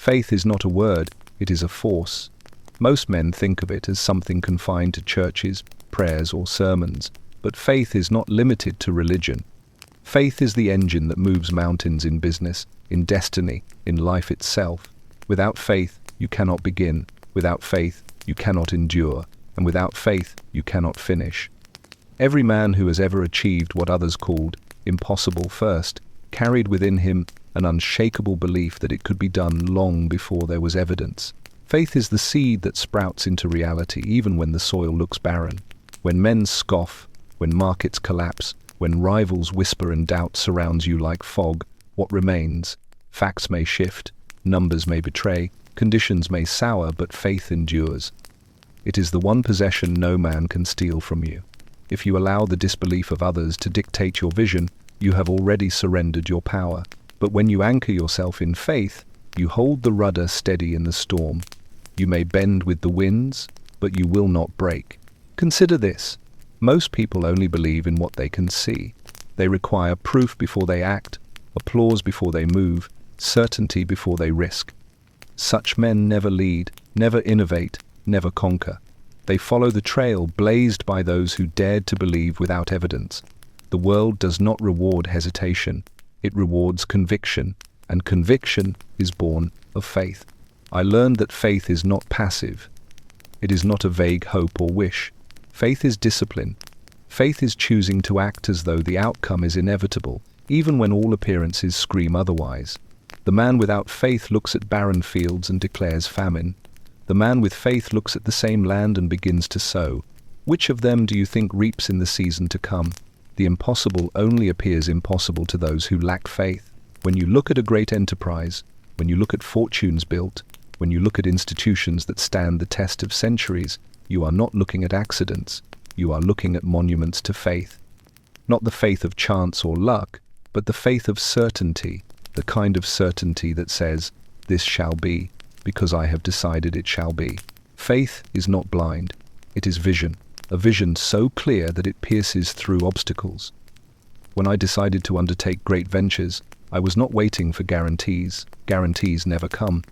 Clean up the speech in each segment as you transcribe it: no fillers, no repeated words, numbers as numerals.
Faith is not a word, it is a force. Most men think of it as something confined to churches, prayers, or sermons, but faith is not limited to religion. Faith is the engine that moves mountains in business, in destiny, in life itself. Without faith, you cannot begin. Without faith, you cannot endure. And without faith, you cannot finish. Every man who has ever achieved what others called impossible first carried within him an unshakable belief that it could be done long before there was evidence. Faith is the seed that sprouts into reality even when the soil looks barren. When men scoff, when markets collapse, when rivals whisper and doubt surrounds you like fog, what remains? Facts may shift, numbers may betray, conditions may sour, but faith endures. It is the one possession no man can steal from you. If you allow the disbelief of others to dictate your vision, you have already surrendered your power. But when you anchor yourself in faith, you hold the rudder steady in the storm. You may bend with the winds, but you will not break. Consider this. Most people only believe in what they can see. They require proof before they act, applause before they move, certainty before they risk. Such men never lead, never innovate, never conquer. They follow the trail blazed by those who dared to believe without evidence. The world does not reward hesitation. It rewards conviction, and conviction is born of faith. I learned that faith is not passive. It is not a vague hope or wish. Faith is discipline. Faith is choosing to act as though the outcome is inevitable, even when all appearances scream otherwise. The man without faith looks at barren fields and declares famine. The man with faith looks at the same land and begins to sow. Which of them do you think reaps in the season to come? The impossible only appears impossible to those who lack faith. When you look at a great enterprise, when you look at fortunes built, when you look at institutions that stand the test of centuries, you are not looking at accidents. You are looking at monuments to faith. Not the faith of chance or luck, but the faith of certainty, the kind of certainty that says, "This shall be, because I have decided it shall be." Faith is not blind. It is vision. A vision so clear that it pierces through obstacles. When I decided to undertake great ventures, I was not waiting for guarantees. Guarantees never come.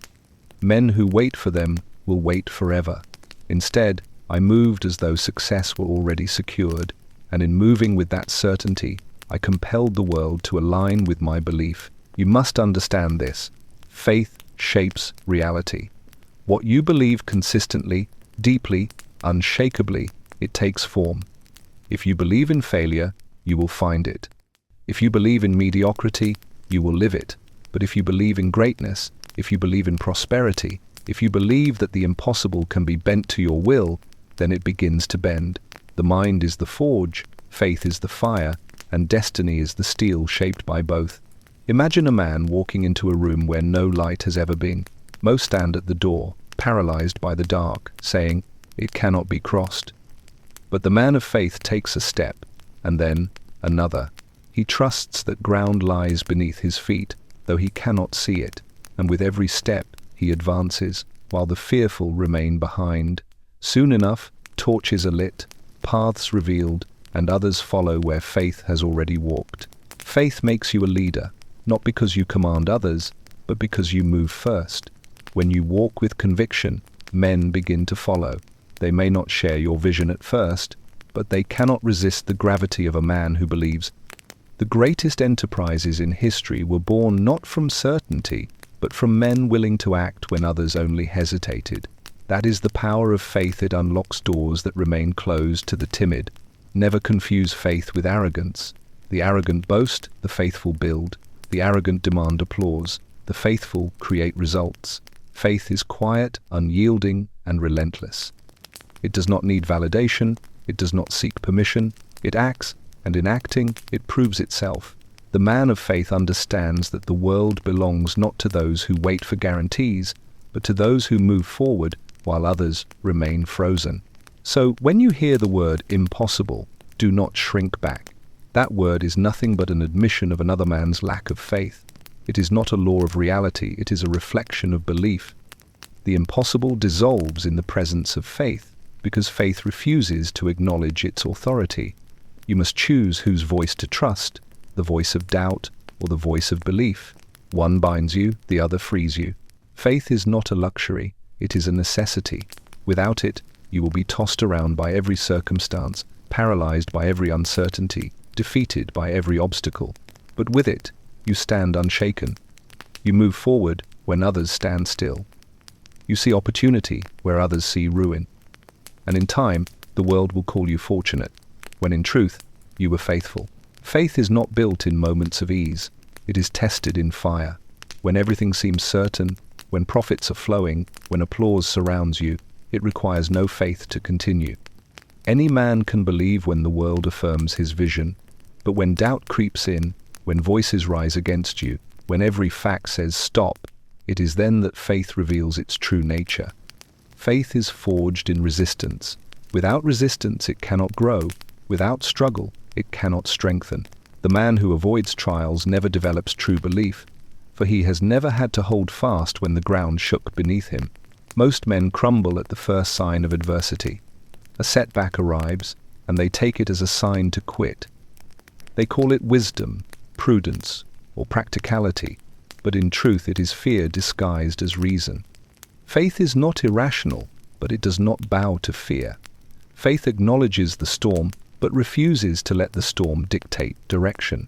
Men who wait for them will wait forever. Instead, I moved as though success were already secured, and in moving with that certainty, I compelled the world to align with my belief. You must understand this. Faith shapes reality. What you believe consistently, deeply, unshakably, it takes form. If you believe in failure, you will find it. If you believe in mediocrity, you will live it. But if you believe in greatness, if you believe in prosperity, if you believe that the impossible can be bent to your will, then it begins to bend. The mind is the forge, faith is the fire, and destiny is the steel shaped by both. Imagine a man walking into a room where no light has ever been. Most stand at the door, paralyzed by the dark, saying, "It cannot be crossed." But the man of faith takes a step, and then another. He trusts that ground lies beneath his feet, though he cannot see it, and with every step he advances, while the fearful remain behind. Soon enough, torches are lit, paths revealed, and others follow where faith has already walked. Faith makes you a leader, not because you command others, but because you move first. When you walk with conviction, men begin to follow. They may not share your vision at first, but they cannot resist the gravity of a man who believes. The greatest enterprises in history were born not from certainty, but from men willing to act when others only hesitated. That is the power of faith. It unlocks doors that remain closed to the timid. Never confuse faith with arrogance. The arrogant boast, the faithful build. The arrogant demand applause. The faithful create results. Faith is quiet, unyielding, and relentless. It does not need validation, it does not seek permission, it acts, and in acting, it proves itself. The man of faith understands that the world belongs not to those who wait for guarantees, but to those who move forward while others remain frozen. So, when you hear the word impossible, do not shrink back. That word is nothing but an admission of another man's lack of faith. It is not a law of reality, it is a reflection of belief. The impossible dissolves in the presence of faith, because faith refuses to acknowledge its authority. You must choose whose voice to trust, the voice of doubt or the voice of belief. One binds you, the other frees you. Faith is not a luxury, it is a necessity. Without it, you will be tossed around by every circumstance, paralyzed by every uncertainty, defeated by every obstacle. But with it, you stand unshaken. You move forward when others stand still. You see opportunity where others see ruin. And in time, the world will call you fortunate, when in truth, you were faithful. Faith is not built in moments of ease. It is tested in fire. When everything seems certain, when profits are flowing, when applause surrounds you, it requires no faith to continue. Any man can believe when the world affirms his vision, but when doubt creeps in, when voices rise against you, when every fact says stop, it is then that faith reveals its true nature. Faith is forged in resistance. Without resistance, it cannot grow. Without struggle, it cannot strengthen. The man who avoids trials never develops true belief, for he has never had to hold fast when the ground shook beneath him. Most men crumble at the first sign of adversity. A setback arrives, and they take it as a sign to quit. They call it wisdom, prudence, or practicality, but in truth it is fear disguised as reason. Faith is not irrational, but it does not bow to fear. Faith acknowledges the storm, but refuses to let the storm dictate direction.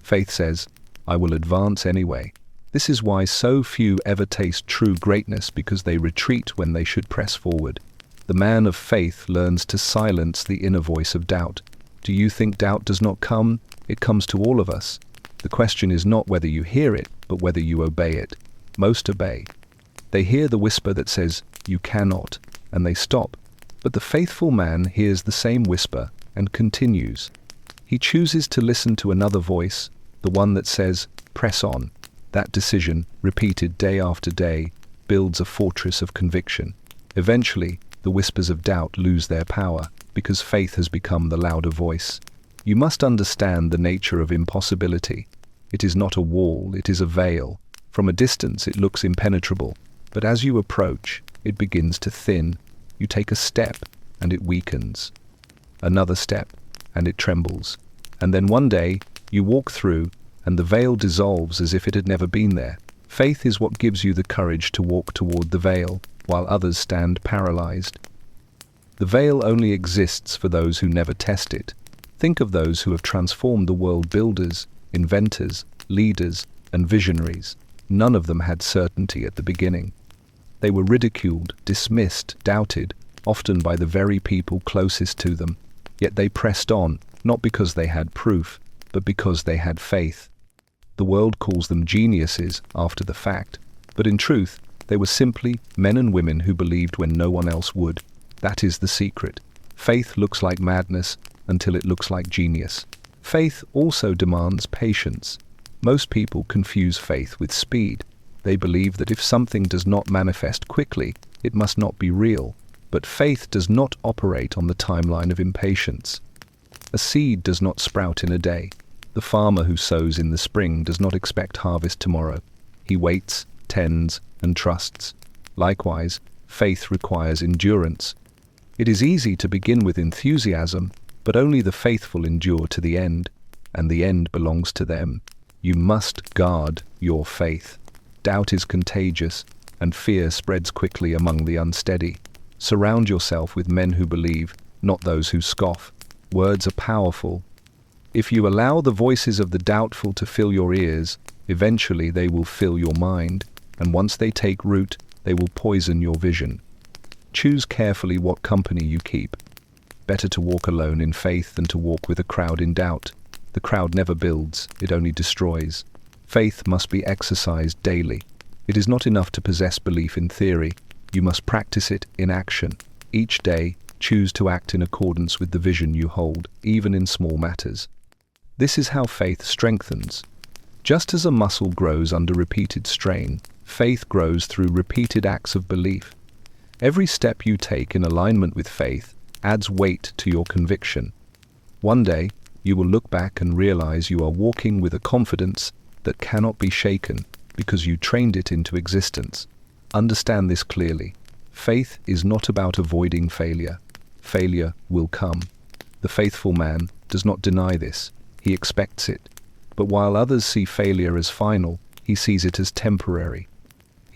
Faith says, I will advance anyway. This is why so few ever taste true greatness, because they retreat when they should press forward. The man of faith learns to silence the inner voice of doubt. Do you think doubt does not come? It comes to all of us. The question is not whether you hear it, but whether you obey it. Most obey. They hear the whisper that says, you cannot, and they stop. But the faithful man hears the same whisper and continues. He chooses to listen to another voice, the one that says, press on. That decision, repeated day after day, builds a fortress of conviction. Eventually, the whispers of doubt lose their power, because faith has become the louder voice. You must understand the nature of impossibility. It is not a wall, it is a veil. From a distance it looks impenetrable, but as you approach, it begins to thin. You take a step, and it weakens. Another step, and it trembles. And then one day, you walk through, and the veil dissolves as if it had never been there. Faith is what gives you the courage to walk toward the veil, while others stand paralyzed. The veil only exists for those who never test it. Think of those who have transformed the world: builders, inventors, leaders, and visionaries. None of them had certainty at the beginning. They were ridiculed, dismissed, doubted, often by the very people closest to them. Yet they pressed on, not because they had proof, but because they had faith. The world calls them geniuses after the fact, but in truth, they were simply men and women who believed when no one else would. That is the secret. Faith looks like madness until it looks like genius. Faith also demands patience. Most people confuse faith with speed. They believe that if something does not manifest quickly, it must not be real. But faith does not operate on the timeline of impatience. A seed does not sprout in a day. The farmer who sows in the spring does not expect harvest tomorrow. He waits, tends, and trusts. Likewise, faith requires endurance. It is easy to begin with enthusiasm, but only the faithful endure to the end, and the end belongs to them. You must guard your faith. Doubt is contagious, and fear spreads quickly among the unsteady. Surround yourself with men who believe, not those who scoff. Words are powerful. If you allow the voices of the doubtful to fill your ears, eventually they will fill your mind, and once they take root, they will poison your vision. Choose carefully what company you keep. Better to walk alone in faith than to walk with a crowd in doubt. The crowd never builds, it only destroys. Faith must be exercised daily. It is not enough to possess belief in theory. You must practice it in action. Each day, choose to act in accordance with the vision you hold, even in small matters. This is how faith strengthens. Just as a muscle grows under repeated strain, faith grows through repeated acts of belief. Every step you take in alignment with faith adds weight to your conviction. One day, you will look back and realize you are walking with a confidence that cannot be shaken because you trained it into existence. Understand this clearly. Faith is not about avoiding failure. Failure will come. The faithful man does not deny this. He expects it. But while others see failure as final, he sees it as temporary.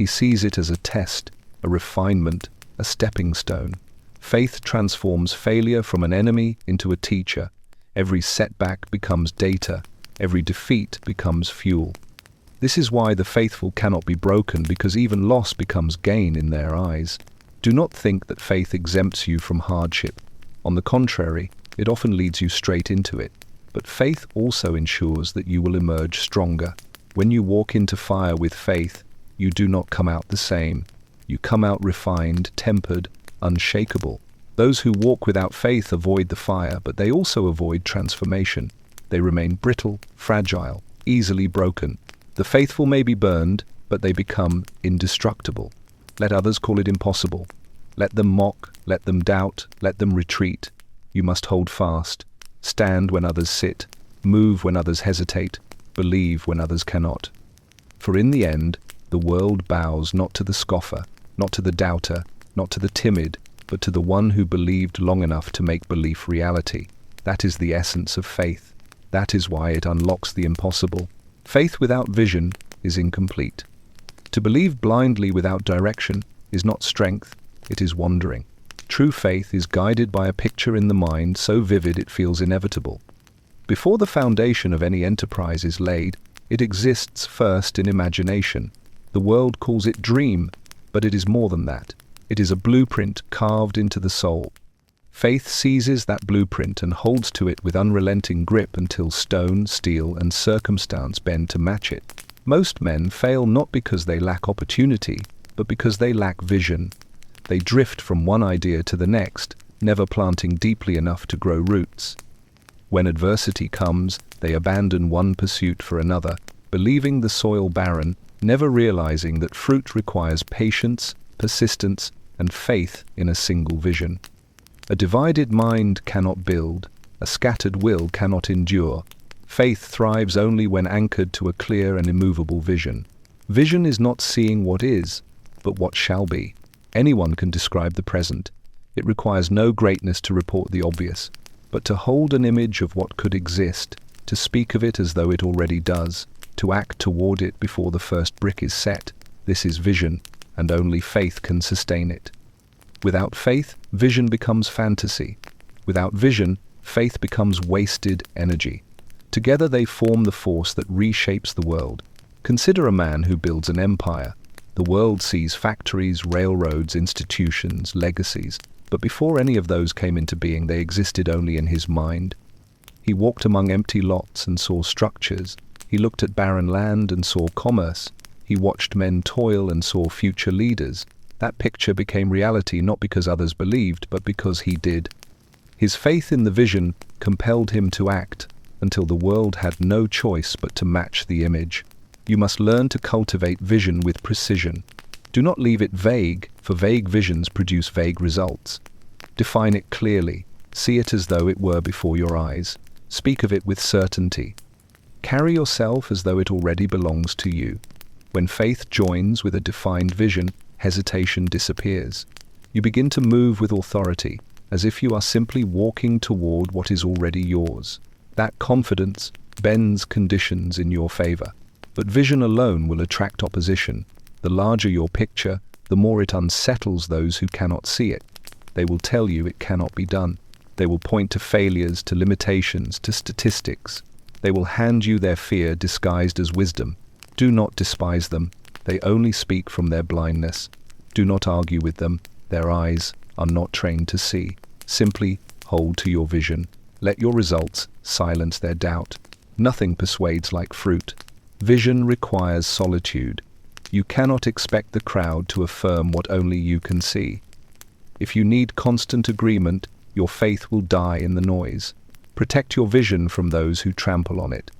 He sees it as a test, a refinement, a stepping stone. Faith transforms failure from an enemy into a teacher. Every setback becomes data. Every defeat becomes fuel. This is why the faithful cannot be broken, because even loss becomes gain in their eyes. Do not think that faith exempts you from hardship. On the contrary, it often leads you straight into it. But faith also ensures that you will emerge stronger. When you walk into fire with faith, you do not come out the same. You come out refined, tempered, unshakable. Those who walk without faith avoid the fire, but they also avoid transformation. They remain brittle, fragile, easily broken. The faithful may be burned, but they become indestructible. Let others call it impossible. Let them mock, let them doubt, let them retreat. You must hold fast. Stand when others sit. Move when others hesitate. Believe when others cannot. For in the end, the world bows not to the scoffer, not to the doubter, not to the timid, but to the one who believed long enough to make belief reality. That is the essence of faith. That is why it unlocks the impossible. Faith without vision is incomplete. To believe blindly without direction is not strength, it is wandering. True faith is guided by a picture in the mind so vivid it feels inevitable. Before the foundation of any enterprise is laid, it exists first in imagination. The world calls it dream, but it is more than that. It is a blueprint carved into the soul. Faith seizes that blueprint and holds to it with unrelenting grip until stone, steel, and circumstance bend to match it. Most men fail not because they lack opportunity, but because they lack vision. They drift from one idea to the next, never planting deeply enough to grow roots. When adversity comes, they abandon one pursuit for another, believing the soil barren, never realizing that fruit requires patience, persistence, and faith in a single vision. A divided mind cannot build, a scattered will cannot endure. Faith thrives only when anchored to a clear and immovable vision. Vision is not seeing what is, but what shall be. Anyone can describe the present. It requires no greatness to report the obvious, but to hold an image of what could exist, to speak of it as though it already does, to act toward it before the first brick is set. This is vision, and only faith can sustain it. Without faith, vision becomes fantasy. Without vision, faith becomes wasted energy. Together they form the force that reshapes the world. Consider a man who builds an empire. The world sees factories, railroads, institutions, legacies, but before any of those came into being, they existed only in his mind. He walked among empty lots and saw structures. He looked at barren land and saw commerce. He watched men toil and saw future leaders. That picture became reality not because others believed, but because he did. His faith in the vision compelled him to act until the world had no choice but to match the image. You must learn to cultivate vision with precision. Do not leave it vague, for vague visions produce vague results. Define it clearly. See it as though it were before your eyes. Speak of it with certainty. Carry yourself as though it already belongs to you. When faith joins with a defined vision, hesitation disappears. You begin to move with authority, as if you are simply walking toward what is already yours. That confidence bends conditions in your favor. But vision alone will attract opposition. The larger your picture, the more it unsettles those who cannot see it. They will tell you it cannot be done. They will point to failures, to limitations, to statistics. They will hand you their fear disguised as wisdom. Do not despise them. They only speak from their blindness. Do not argue with them. Their eyes are not trained to see. Simply hold to your vision. Let your results silence their doubt. Nothing persuades like fruit. Vision requires solitude. You cannot expect the crowd to affirm what only you can see. If you need constant agreement, your faith will die in the noise. Protect your vision from those who trample on it.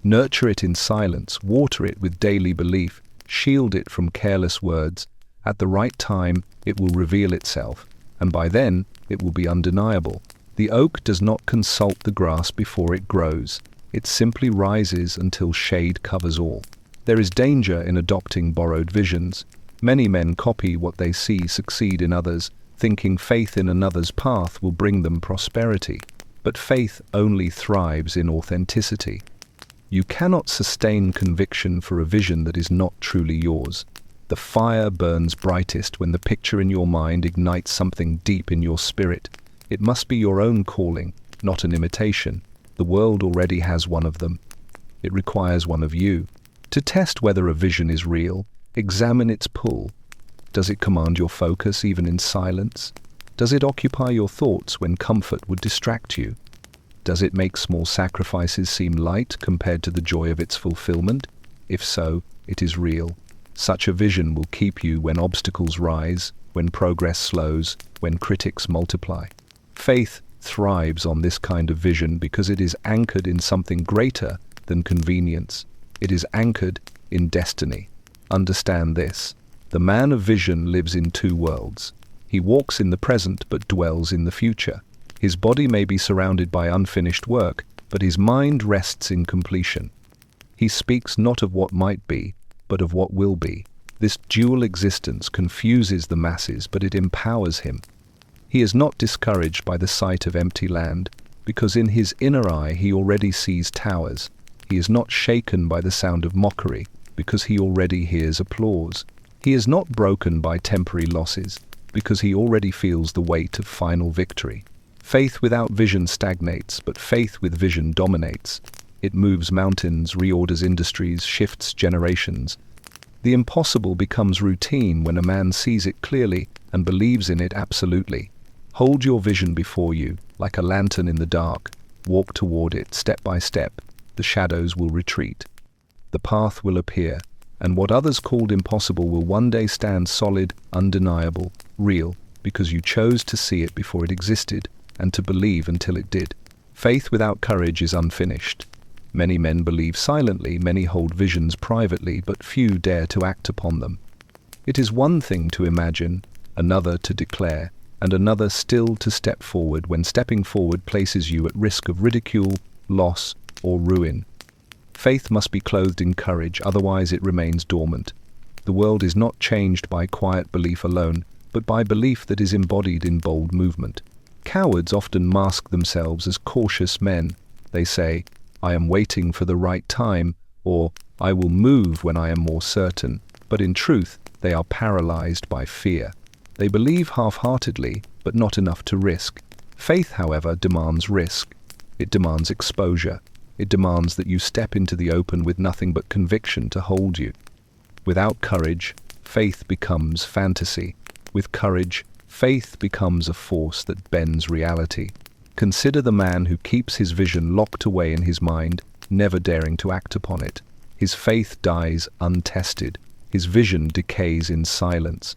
Nurture it in silence, water it with daily belief, shield it from careless words. At the right time, it will reveal itself, and by then, it will be undeniable. The oak does not consult the grass before it grows. It simply rises until shade covers all. There is danger in adopting borrowed visions. Many men copy what they see succeed in others, thinking faith in another's path will bring them prosperity. But faith only thrives in authenticity. You cannot sustain conviction for a vision that is not truly yours. The fire burns brightest when the picture in your mind ignites something deep in your spirit. It must be your own calling, not an imitation. The world already has one of them. It requires one of you. To test whether a vision is real, examine its pull. Does it command your focus even in silence? Does it occupy your thoughts when comfort would distract you? Does it make small sacrifices seem light compared to the joy of its fulfillment? If so, it is real. Such a vision will keep you when obstacles rise, when progress slows, when critics multiply. Faith thrives on this kind of vision because it is anchored in something greater than convenience. It is anchored in destiny. Understand this. The man of vision lives in two worlds. He walks in the present but dwells in the future. His body may be surrounded by unfinished work, but his mind rests in completion. He speaks not of what might be, but of what will be. This dual existence confuses the masses, but it empowers him. He is not discouraged by the sight of empty land, because in his inner eye he already sees towers. He is not shaken by the sound of mockery, because he already hears applause. He is not broken by temporary losses, because he already feels the weight of final victory. Faith without vision stagnates, but faith with vision dominates. It moves mountains, reorders industries, shifts generations. The impossible becomes routine when a man sees it clearly and believes in it absolutely. Hold your vision before you, like a lantern in the dark. Walk toward it, step by step. The shadows will retreat. The path will appear, and what others called impossible will one day stand solid, undeniable, real, because you chose to see it before it existed, and to believe until it did. Faith without courage is unfinished. Many men believe silently, many hold visions privately, but few dare to act upon them. It is one thing to imagine, another to declare, and another still to step forward when stepping forward places you at risk of ridicule, loss, or ruin. Faith must be clothed in courage, otherwise it remains dormant. The world is not changed by quiet belief alone, but by belief that is embodied in bold movement. Cowards often mask themselves as cautious men. They say, "I am waiting for the right time," or "I will move when I am more certain." But in truth, they are paralyzed by fear. They believe half-heartedly, but not enough to risk. Faith, however, demands risk. It demands exposure. It demands that you step into the open with nothing but conviction to hold you. Without courage, faith becomes fantasy. With courage, faith becomes a force that bends reality. Consider the man who keeps his vision locked away in his mind, never daring to act upon it. His faith dies untested. His vision decays in silence.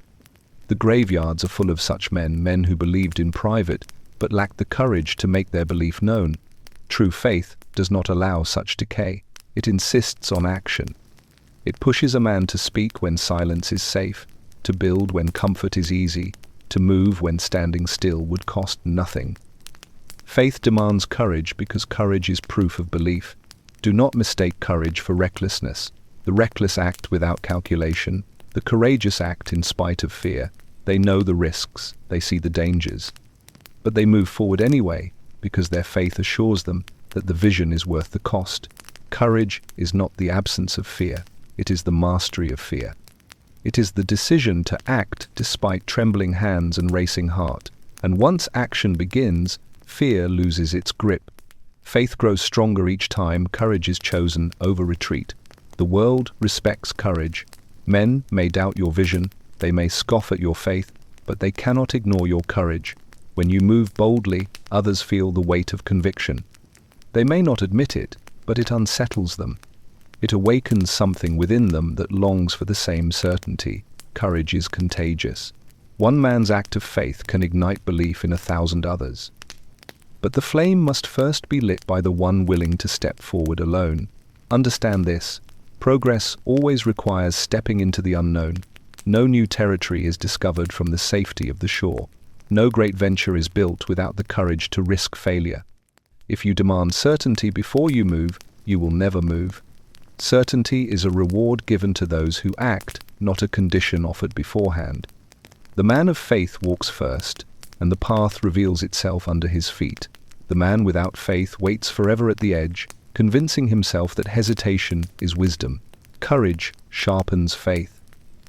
The graveyards are full of such men, men who believed in private, but lacked the courage to make their belief known. True faith does not allow such decay. It insists on action. It pushes a man to speak when silence is safe, to build when comfort is easy, to move when standing still would cost nothing. Faith demands courage because courage is proof of belief. Do not mistake courage for recklessness. The reckless act without calculation, the courageous act in spite of fear. They know the risks, they see the dangers. But they move forward anyway, because their faith assures them that the vision is worth the cost. Courage is not the absence of fear, it is the mastery of fear. It is the decision to act despite trembling hands and racing heart. And once action begins, fear loses its grip. Faith grows stronger each time courage is chosen over retreat. The world respects courage. Men may doubt your vision, they may scoff at your faith, but they cannot ignore your courage. When you move boldly, others feel the weight of conviction. They may not admit it, but it unsettles them. It awakens something within them that longs for the same certainty. Courage is contagious. One man's act of faith can ignite belief in 1,000 others. But the flame must first be lit by the one willing to step forward alone. Understand this. Progress always requires stepping into the unknown. No new territory is discovered from the safety of the shore. No great venture is built without the courage to risk failure. If you demand certainty before you move, you will never move. Certainty is a reward given to those who act, not a condition offered beforehand. The man of faith walks first, and the path reveals itself under his feet. The man without faith waits forever at the edge, convincing himself that hesitation is wisdom. Courage sharpens faith.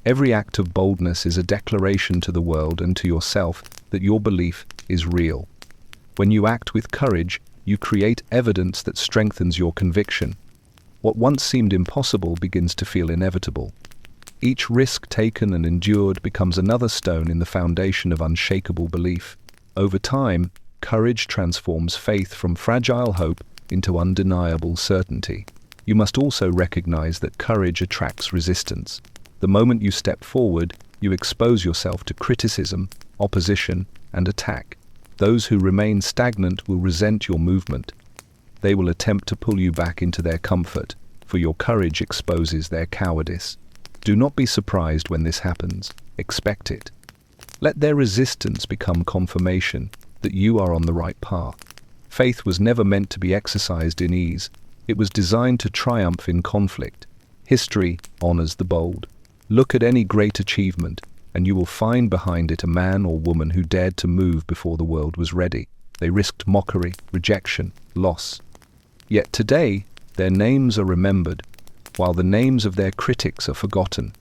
Every act of boldness is a declaration to the world and to yourself that your belief is real. When you act with courage, you create evidence that strengthens your conviction. What once seemed impossible begins to feel inevitable. Each risk taken and endured becomes another stone in the foundation of unshakable belief. Over time, courage transforms faith from fragile hope into undeniable certainty. You must also recognize that courage attracts resistance. The moment you step forward, you expose yourself to criticism, opposition, and attack. Those who remain stagnant will resent your movement. They will attempt to pull you back into their comfort, for your courage exposes their cowardice. Do not be surprised when this happens. Expect it. Let their resistance become confirmation that you are on the right path. Faith was never meant to be exercised in ease. It was designed to triumph in conflict. History honors the bold. Look at any great achievement, and you will find behind it a man or woman who dared to move before the world was ready. They risked mockery, rejection, loss. Yet today, their names are remembered, while the names of their critics are forgotten.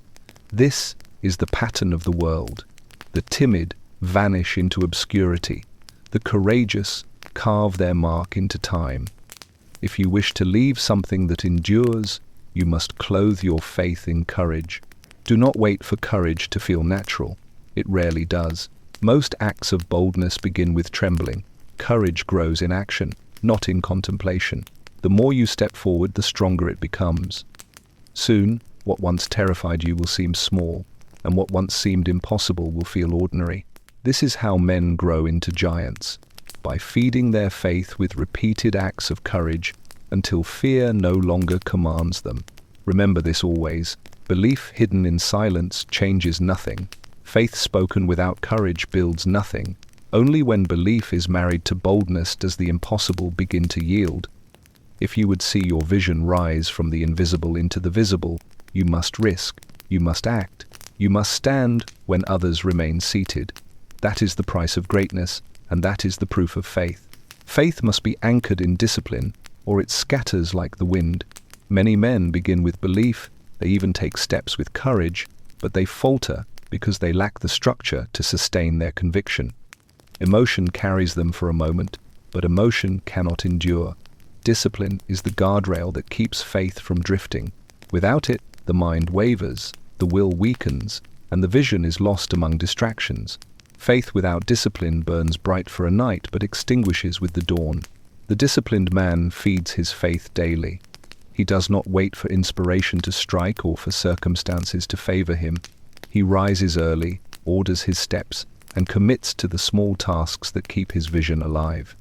This is the pattern of the world. The timid vanish into obscurity. The courageous carve their mark into time. If you wish to leave something that endures, you must clothe your faith in courage. Do not wait for courage to feel natural. It rarely does. Most acts of boldness begin with trembling. Courage grows in action, not in contemplation. The more you step forward, the stronger it becomes. Soon, what once terrified you will seem small, and what once seemed impossible will feel ordinary. This is how men grow into giants, by feeding their faith with repeated acts of courage until fear no longer commands them. Remember this always. Belief hidden in silence changes nothing. Faith spoken without courage builds nothing. Only when belief is married to boldness does the impossible begin to yield. If you would see your vision rise from the invisible into the visible, you must risk, you must act, you must stand when others remain seated. That is the price of greatness, and that is the proof of faith. Faith must be anchored in discipline, or it scatters like the wind. Many men begin with belief, they even take steps with courage, but they falter because they lack the structure to sustain their conviction. Emotion carries them for a moment, but emotion cannot endure. Discipline is the guardrail that keeps faith from drifting. Without it, the mind wavers, the will weakens, and the vision is lost among distractions. Faith without discipline burns bright for a night but extinguishes with the dawn. The disciplined man feeds his faith daily. He does not wait for inspiration to strike or for circumstances to favor him. He rises early, orders his steps, and commits to the small tasks that keep his vision alive.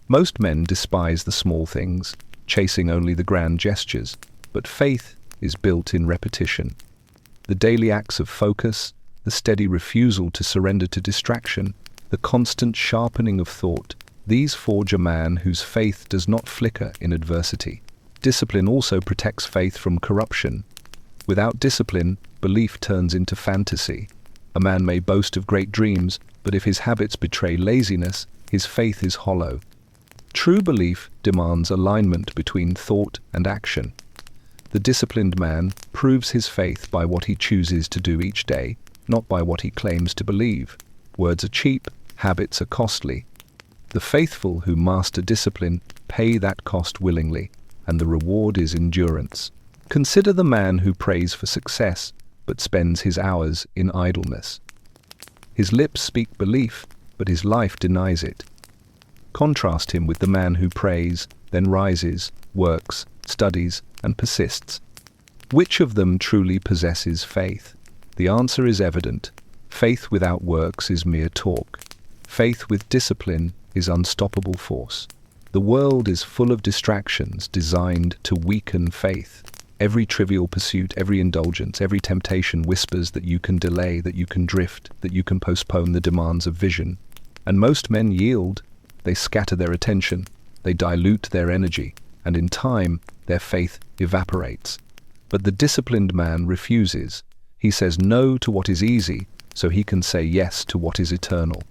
Most men despise the small things, chasing only the grand gestures, but faith is built in repetition. The daily acts of focus, the steady refusal to surrender to distraction, the constant sharpening of thought, these forge a man whose faith does not flicker in adversity. Discipline also protects faith from corruption. Without discipline, belief turns into fantasy. A man may boast of great dreams, but if his habits betray laziness, his faith is hollow. True belief demands alignment between thought and action. The disciplined man proves his faith by what he chooses to do each day, not by what he claims to believe. Words are cheap, habits are costly. The faithful who master discipline pay that cost willingly, and the reward is endurance. Consider the man who prays for success, but spends his hours in idleness. His lips speak belief, but his life denies it. Contrast him with the man who prays, then rises, works, studies, and persists. Which of them truly possesses faith? The answer is evident. Faith without works is mere talk. Faith with discipline is unstoppable force. The world is full of distractions designed to weaken faith. Every trivial pursuit, every indulgence, every temptation whispers that you can delay, that you can drift, that you can postpone the demands of vision. And most men yield. They scatter their attention, they dilute their energy, and in time, their faith evaporates. But the disciplined man refuses. He says no to what is easy, so he can say yes to what is eternal.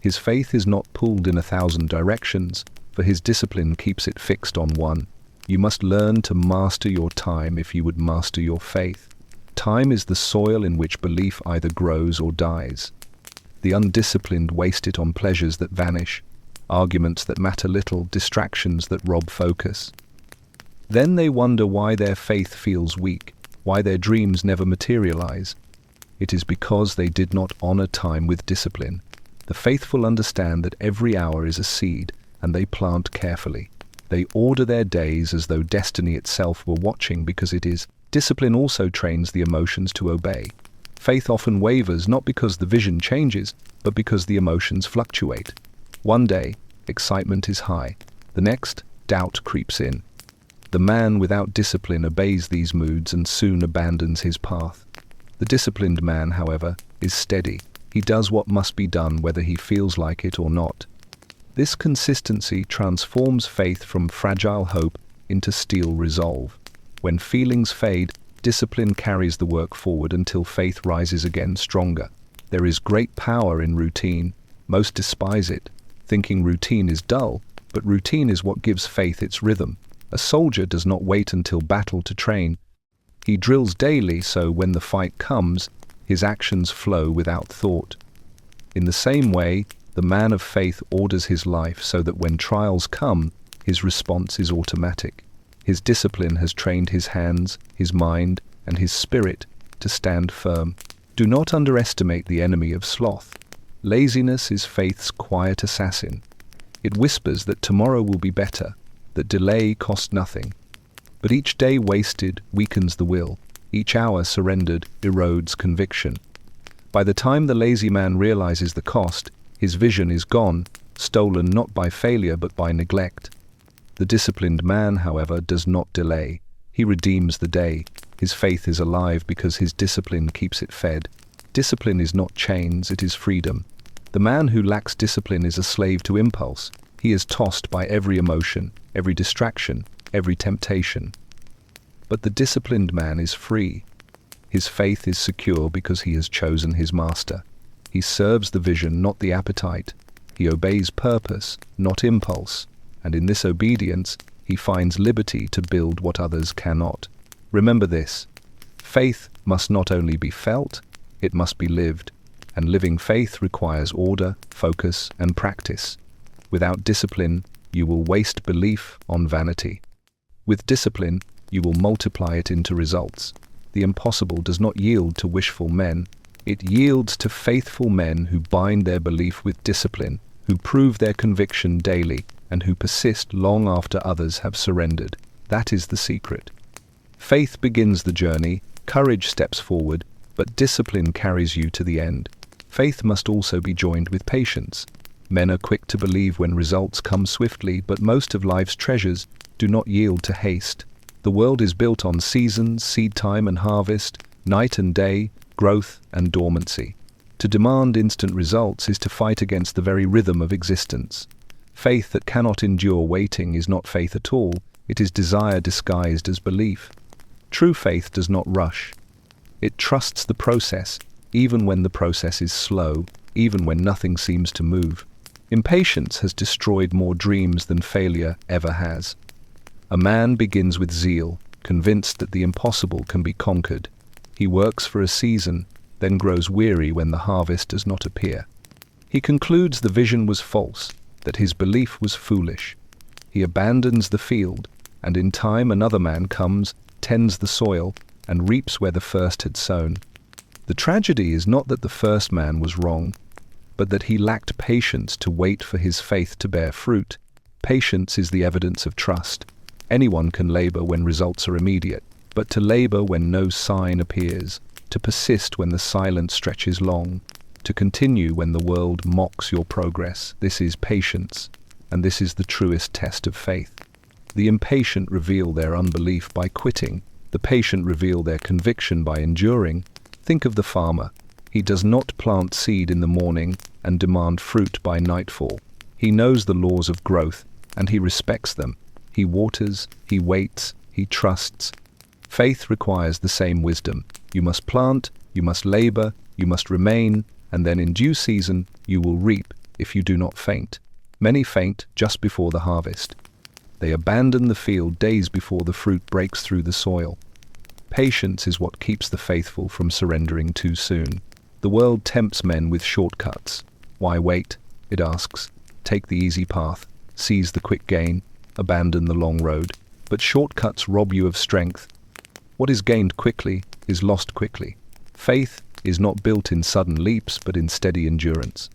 His faith is not pulled in 1,000 directions, for his discipline keeps it fixed on one. You must learn to master your time if you would master your faith. Time is the soil in which belief either grows or dies. The undisciplined waste it on pleasures that vanish, arguments that matter little, distractions that rob focus. Then they wonder why their faith feels weak, why their dreams never materialize. It is because they did not honor time with discipline. The faithful understand that every hour is a seed, and they plant carefully. They order their days as though destiny itself were watching, because it is. Discipline also trains the emotions to obey. Faith often wavers not because the vision changes, but because the emotions fluctuate. One day, excitement is high. The next, doubt creeps in. The man without discipline obeys these moods and soon abandons his path. The disciplined man, however, is steady. He does what must be done whether he feels like it or not. This consistency transforms faith from fragile hope into steel resolve. When feelings fade, discipline carries the work forward until faith rises again stronger. There is great power in routine. Most despise it, thinking routine is dull, but routine is what gives faith its rhythm. A soldier does not wait until battle to train. He drills daily, so when the fight comes, his actions flow without thought. In the same way, the man of faith orders his life so that when trials come, his response is automatic. His discipline has trained his hands, his mind, and his spirit to stand firm. Do not underestimate the enemy of sloth. Laziness is faith's quiet assassin. It whispers that tomorrow will be better, that delay costs nothing. But each day wasted weakens the will. Each hour surrendered erodes conviction. By the time the lazy man realizes the cost, his vision is gone, stolen not by failure but by neglect. The disciplined man, however, does not delay. He redeems the day. His faith is alive because his discipline keeps it fed. Discipline is not chains, it is freedom. The man who lacks discipline is a slave to impulse. He is tossed by every emotion, every distraction, every temptation. But the disciplined man is free. His faith is secure because he has chosen his master. He serves the vision, not the appetite. He obeys purpose, not impulse. And in this obedience, he finds liberty to build what others cannot. Remember this: faith must not only be felt, it must be lived. And living faith requires order, focus, and practice. Without discipline, you will waste belief on vanity. With discipline, you will multiply it into results. The impossible does not yield to wishful men. It yields to faithful men who bind their belief with discipline, who prove their conviction daily, and who persist long after others have surrendered. That is the secret. Faith begins the journey, courage steps forward, but discipline carries you to the end. Faith must also be joined with patience. Men are quick to believe when results come swiftly, but most of life's treasures do not yield to haste. The world is built on seasons, seed time and harvest, night and day, growth and dormancy. To demand instant results is to fight against the very rhythm of existence. Faith that cannot endure waiting is not faith at all. It is desire disguised as belief. True faith does not rush. It trusts the process, even when the process is slow, even when nothing seems to move. Impatience has destroyed more dreams than failure ever has. A man begins with zeal, convinced that the impossible can be conquered. He works for a season, then grows weary when the harvest does not appear. He concludes the vision was false, that his belief was foolish. He abandons the field, and in time another man comes, tends the soil, and reaps where the first had sown. The tragedy is not that the first man was wrong, but that he lacked patience to wait for his faith to bear fruit. Patience is the evidence of trust. Anyone can labor when results are immediate, but to labor when no sign appears, to persist when the silence stretches long, to continue when the world mocks your progress, this is patience, and this is the truest test of faith. The impatient reveal their unbelief by quitting. The patient reveal their conviction by enduring. Think of the farmer. He does not plant seed in the morning and demand fruit by nightfall. He knows the laws of growth, and he respects them. He waters, he waits, he trusts. Faith requires the same wisdom. You must plant, you must labor, you must remain, and then in due season you will reap if you do not faint. Many faint just before the harvest. They abandon the field days before the fruit breaks through the soil. Patience is what keeps the faithful from surrendering too soon. The world tempts men with shortcuts. Why wait? It asks. Take the easy path, seize the quick gain, abandon the long road. But shortcuts rob you of strength. What is gained quickly is lost quickly. Faith is not built in sudden leaps, but in steady endurance.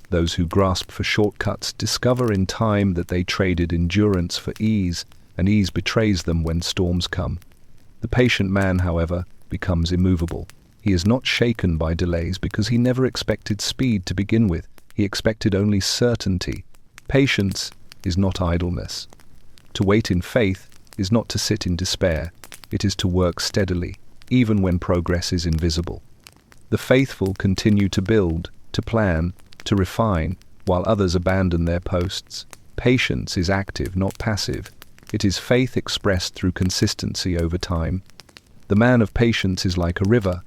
Those who grasp for shortcuts discover in time that they traded endurance for ease, and ease betrays them when storms come. The patient man, however, becomes immovable. He is not shaken by delays because he never expected speed to begin with. He expected only certainty. Patience is not idleness. To wait in faith is not to sit in despair. It is to work steadily, even when progress is invisible. The faithful continue to build, to plan, to refine, while others abandon their posts. Patience is active, not passive. It is faith expressed through consistency over time. The man of patience is like a river.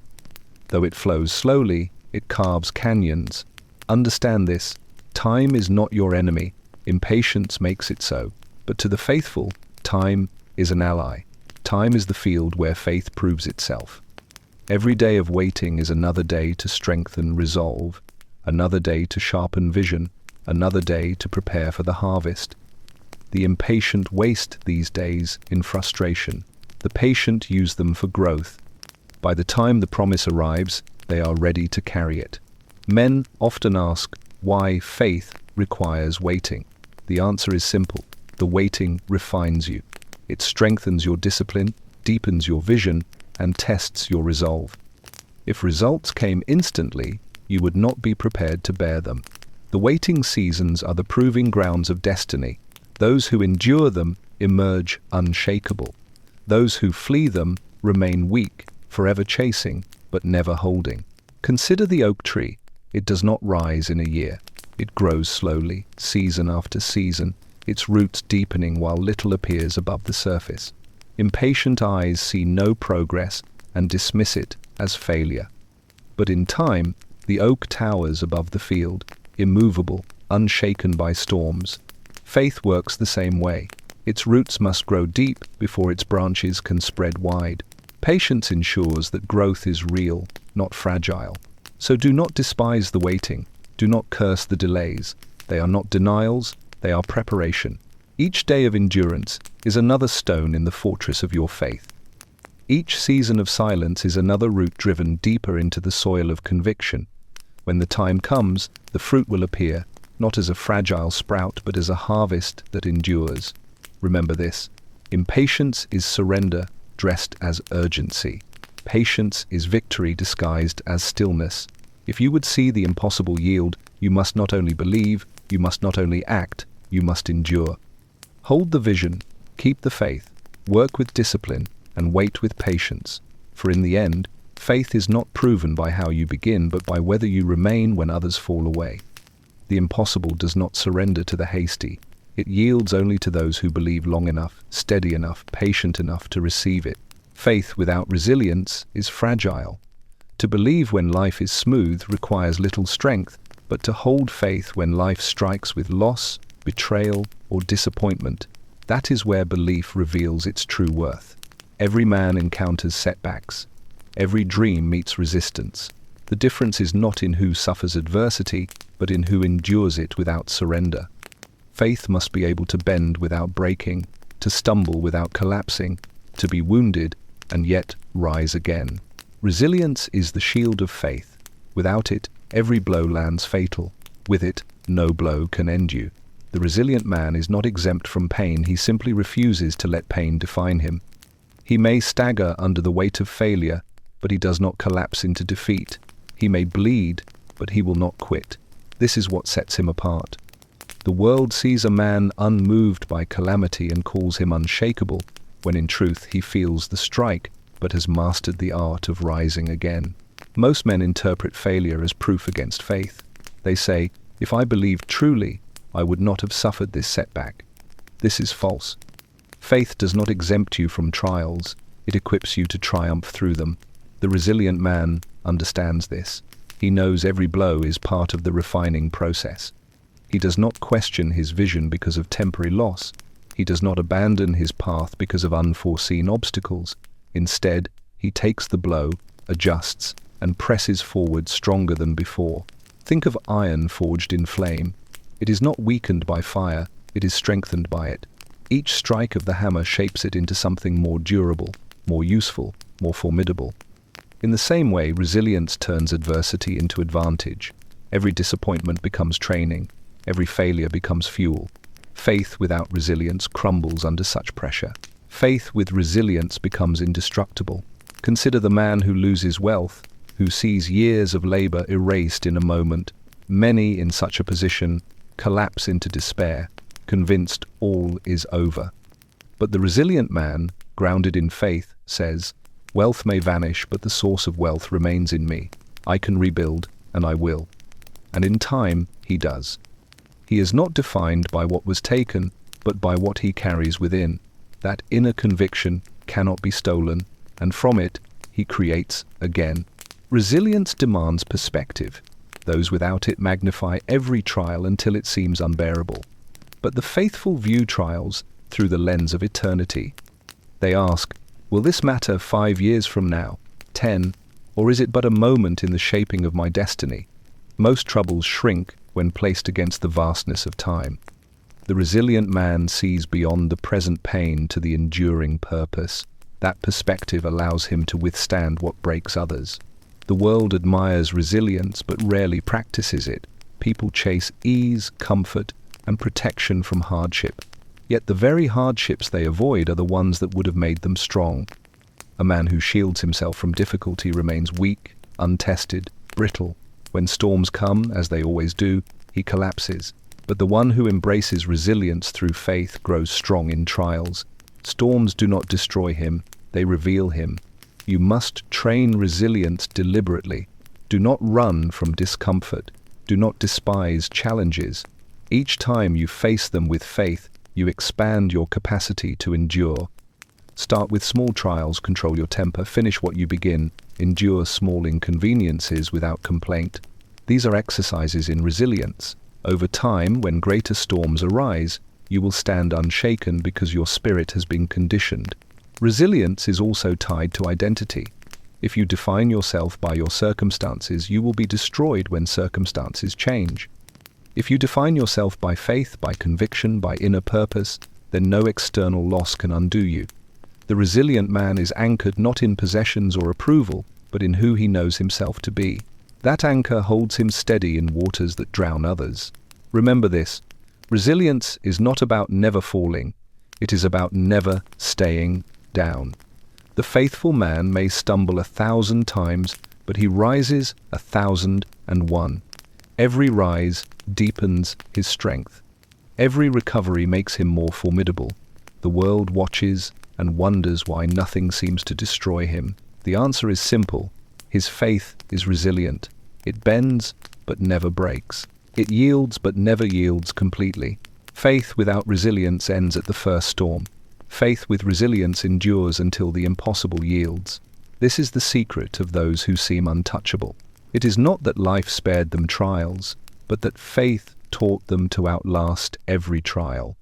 Though it flows slowly, it carves canyons. Understand this. Time is not your enemy. Impatience makes it so. But to the faithful, time is an ally. Time is the field where faith proves itself. Every day of waiting is another day to strengthen resolve, another day to sharpen vision, another day to prepare for the harvest. The impatient waste these days in frustration. The patient use them for growth. By the time the promise arrives, they are ready to carry it. Men often ask why faith requires waiting. The answer is simple. The waiting refines you. It strengthens your discipline, deepens your vision, and tests your resolve. If results came instantly, you would not be prepared to bear them. The waiting seasons are the proving grounds of destiny. Those who endure them emerge unshakable. Those who flee them remain weak, forever chasing, but never holding. Consider the oak tree. It does not rise in a year. It grows slowly, season after season, its roots deepening while little appears above the surface. Impatient eyes see no progress and dismiss it as failure. But in time, the oak towers above the field, immovable, unshaken by storms. Faith works the same way. Its roots must grow deep before its branches can spread wide. Patience ensures that growth is real, not fragile. So do not despise the waiting. Do not curse the delays. They are not denials, they are preparation. Each day of endurance is another stone in the fortress of your faith. Each season of silence is another root driven deeper into the soil of conviction. When the time comes, the fruit will appear, not as a fragile sprout, but as a harvest that endures. Remember this. Impatience is surrender dressed as urgency. Patience is victory disguised as stillness. If you would see the impossible yield, you must not only believe, you must not only act, you must endure. Hold the vision, keep the faith, work with discipline, and wait with patience. For in the end, faith is not proven by how you begin, but by whether you remain when others fall away. The impossible does not surrender to the hasty. It yields only to those who believe long enough, steady enough, patient enough to receive it. Faith without resilience is fragile. To believe when life is smooth requires little strength, but to hold faith when life strikes with loss, betrayal, or disappointment, that is where belief reveals its true worth. Every man encounters setbacks. Every dream meets resistance. The difference is not in who suffers adversity, but in who endures it without surrender. Faith must be able to bend without breaking, to stumble without collapsing, to be wounded and yet rise again. Resilience is the shield of faith. Without it, every blow lands fatal. With it, no blow can end you. The resilient man is not exempt from pain, he simply refuses to let pain define him. He may stagger under the weight of failure, but he does not collapse into defeat. He may bleed, but he will not quit. This is what sets him apart. The world sees a man unmoved by calamity and calls him unshakable, when in truth he feels the strike, but has mastered the art of rising again. Most men interpret failure as proof against faith. They say, if I believed truly, I would not have suffered this setback. This is false. Faith does not exempt you from trials, it equips you to triumph through them. The resilient man understands this. He knows every blow is part of the refining process. He does not question his vision because of temporary loss. He does not abandon his path because of unforeseen obstacles. Instead, He takes the blow, adjusts, and presses forward stronger than before. Think of iron forged in flame. It is not weakened by fire, it is strengthened by it. Each strike of the hammer shapes it into something more durable, more useful, more formidable. In the same way, resilience turns adversity into advantage. Every disappointment becomes training. Every failure becomes fuel. Faith without resilience crumbles under such pressure. Faith with resilience becomes indestructible. Consider the man who loses wealth, who sees years of labor erased in a moment. Many in such a position collapse into despair, convinced all is over. But the resilient man, grounded in faith, says, "Wealth may vanish, but the source of wealth remains in me. I can rebuild, and I will." And in time, he does. He is not defined by what was taken, but by what he carries within. That inner conviction cannot be stolen, and from it, he creates again. Resilience demands perspective. Those without it magnify every trial until it seems unbearable. But the faithful view trials through the lens of eternity. They ask, will this matter 5 years from now, 10, or is it but a moment in the shaping of my destiny? Most troubles shrink when placed against the vastness of time. The resilient man sees beyond the present pain to the enduring purpose. That perspective allows him to withstand what breaks others. The world admires resilience but rarely practices it. People chase ease, comfort, and protection from hardship. Yet the very hardships they avoid are the ones that would have made them strong. A man who shields himself from difficulty remains weak, untested, brittle. When storms come, as they always do, he collapses. But the one who embraces resilience through faith grows strong in trials. Storms do not destroy him, they reveal him. You must train resilience deliberately. Do not run from discomfort. Do not despise challenges. Each time you face them with faith, you expand your capacity to endure. Start with small trials, control your temper, finish what you begin, endure small inconveniences without complaint. These are exercises in resilience. Over time, when greater storms arise, you will stand unshaken because your spirit has been conditioned. Resilience is also tied to identity. If you define yourself by your circumstances, you will be destroyed when circumstances change. If you define yourself by faith, by conviction, by inner purpose, then no external loss can undo you. The resilient man is anchored not in possessions or approval, but in who he knows himself to be. That anchor holds him steady in waters that drown others. Remember this, resilience is not about never falling, it is about never staying down. The faithful man may stumble 1,000 times, but he rises 1,001. Every rise deepens his strength. Every recovery makes him more formidable. The world watches and wonders why nothing seems to destroy him. The answer is simple. His faith is resilient. It bends, but never breaks. It yields, but never yields completely. Faith without resilience ends at the first storm. Faith with resilience endures until the impossible yields. This is the secret of those who seem untouchable. It is not that life spared them trials, but that faith taught them to outlast every trial.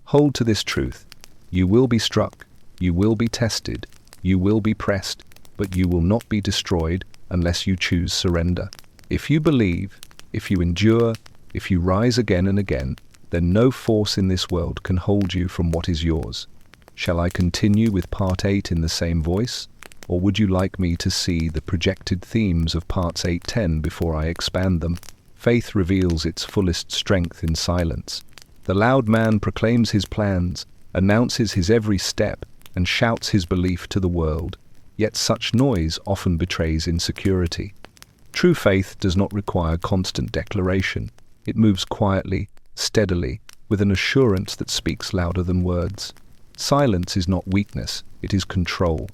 Hold to this truth. You will be struck, you will be tested, you will be pressed, but you will not be destroyed unless you choose surrender. If you believe, if you endure, if you rise again and again, then no force in this world can hold you from what is yours. Shall I continue with part 8 in the same voice? Or would you like me to see the projected themes of parts 8-10 before I expand them? Faith reveals its fullest strength in silence. The loud man proclaims his plans, announces his every step, and shouts his belief to the world. Yet such noise often betrays insecurity. True faith does not require constant declaration. It moves quietly, steadily, with an assurance that speaks louder than words. Silence is not weakness, it is control.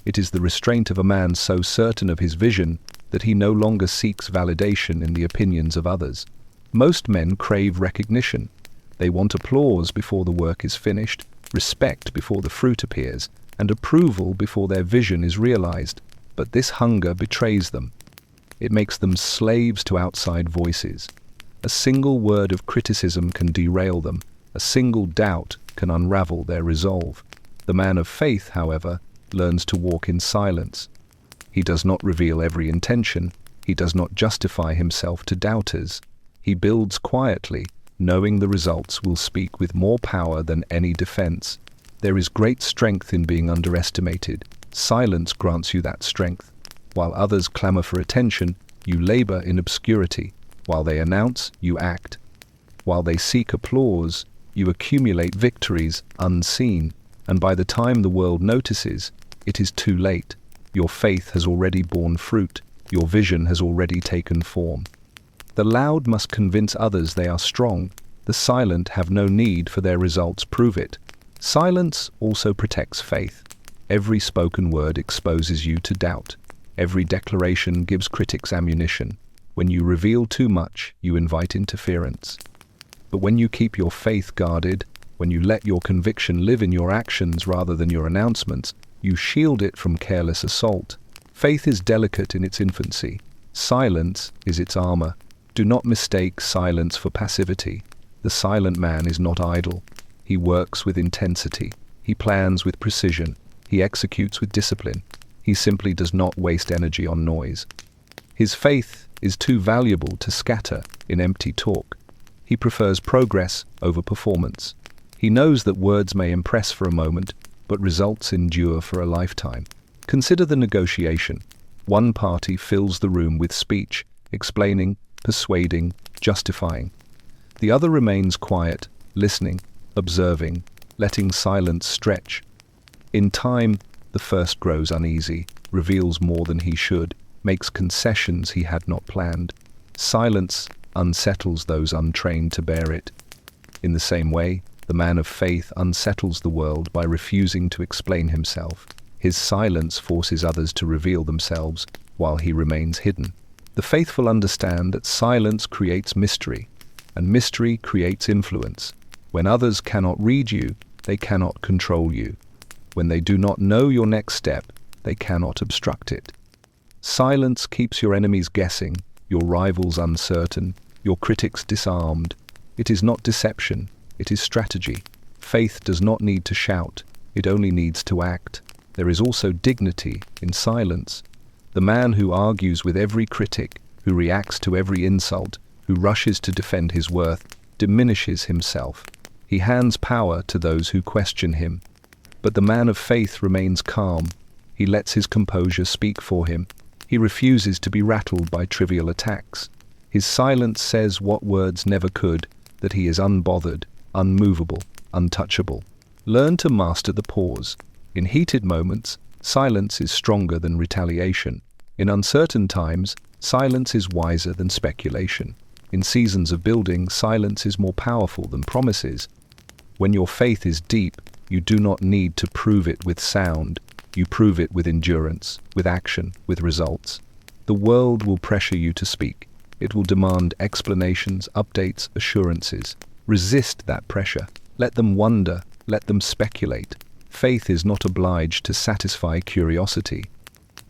It is the restraint of a man so certain of his vision that he no longer seeks validation in the opinions of others. Most men crave recognition. They want applause before the work is finished, respect before the fruit appears, and approval before their vision is realized. But this hunger betrays them. It makes them slaves to outside voices. A single word of criticism can derail them. A single doubt can unravel their resolve. The man of faith, however, learns to walk in silence. He does not reveal every intention. He does not justify himself to doubters. He builds quietly, knowing the results will speak with more power than any defense. There is great strength in being underestimated. Silence grants you that strength. While others clamor for attention, you labor in obscurity. While they announce, you act. While they seek applause, you accumulate victories unseen. And by the time the world notices, it is too late. Your faith has already borne fruit. Your vision has already taken form. The loud must convince others they are strong. The silent have no need for their results prove it. Silence also protects faith. Every spoken word exposes you to doubt. Every declaration gives critics ammunition. When you reveal too much, you invite interference. But when you keep your faith guarded, when you let your conviction live in your actions rather than your announcements, you shield it from careless assault. Faith is delicate in its infancy. Silence is its armor. Do not mistake silence for passivity. The silent man is not idle. He works with intensity. He plans with precision. He executes with discipline. He simply does not waste energy on noise. His faith is too valuable to scatter in empty talk. He prefers progress over performance. He knows that words may impress for a moment, but results endure for a lifetime. Consider the negotiation. One party fills the room with speech, explaining, persuading, justifying. The other remains quiet, listening, observing, letting silence stretch. In time, the first grows uneasy, reveals more than he should, makes concessions he had not planned. Silence unsettles those untrained to bear it. In the same way, the man of faith unsettles the world by refusing to explain himself. His silence forces others to reveal themselves while he remains hidden. The faithful understand that silence creates mystery, and mystery creates influence. When others cannot read you, they cannot control you. When they do not know your next step, they cannot obstruct it. Silence keeps your enemies guessing, your rivals uncertain, your critics disarmed. It is not deception, it is strategy. Faith does not need to shout, it only needs to act. There is also dignity in silence. The man who argues with every critic, who reacts to every insult, who rushes to defend his worth, diminishes himself. He hands power to those who question him. But the man of faith remains calm. He lets his composure speak for him. He refuses to be rattled by trivial attacks. His silence says what words never could, that he is unbothered, unmovable, untouchable. Learn to master the pause. In heated moments, silence is stronger than retaliation. In uncertain times, silence is wiser than speculation. In seasons of building, silence is more powerful than promises. When your faith is deep, you do not need to prove it with sound. You prove it with endurance, with action, with results. The world will pressure you to speak. It will demand explanations, updates, assurances. Resist that pressure. Let them wonder. Let them speculate. Faith is not obliged to satisfy curiosity.